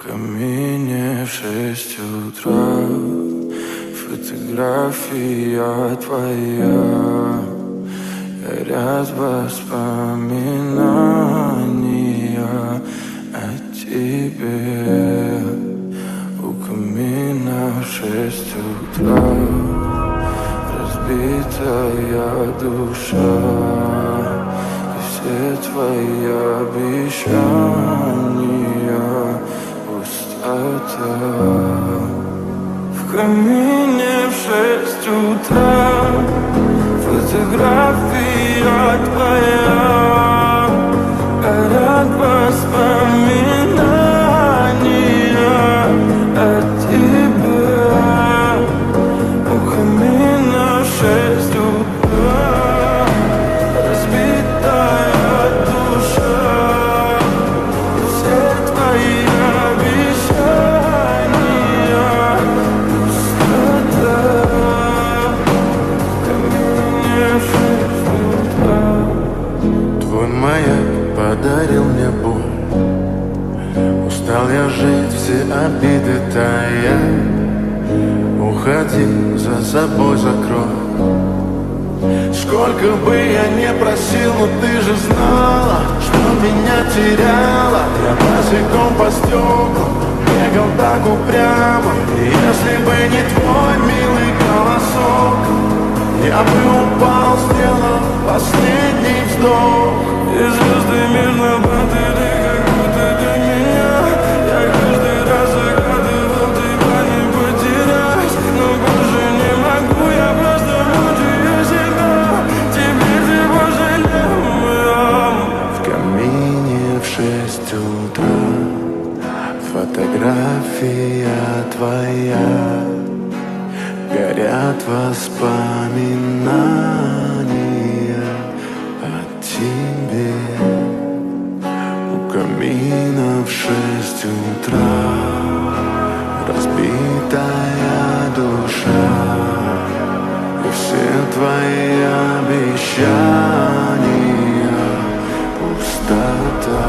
В камине в 6 утра фотография твоя, горят воспоминания о тебе. У камина в 6 утра разбитая душа, и все твои обещания пустота. В камине в 6 утра фотография твоя, горят воспоминания о тебе. У камина в 6 утра разбитая душа, и все твои обещания пустота. В камине в 6 утра. Твой маяк подарил мне боль. Устал я жить, все обиды тая. Уходи, за собой закрой. Сколько бы я не просил, но ты же знала, что меня теряла. Я босиком по стеклу бегал так упрямо. И если бы не твой милый голосок, я бы упал, сделал последний вздох. И звезды мирно падали, как будто для меня. Я каждый раз загадывал тебя не потерять, но больше не могу, я просто мучаю себя. Теперь ты пожалел. В камине в 6 утра фотография твоя, горят воспоминания о тебе. У камина в 6 утра разбитая душа, и все твои обещания пустота.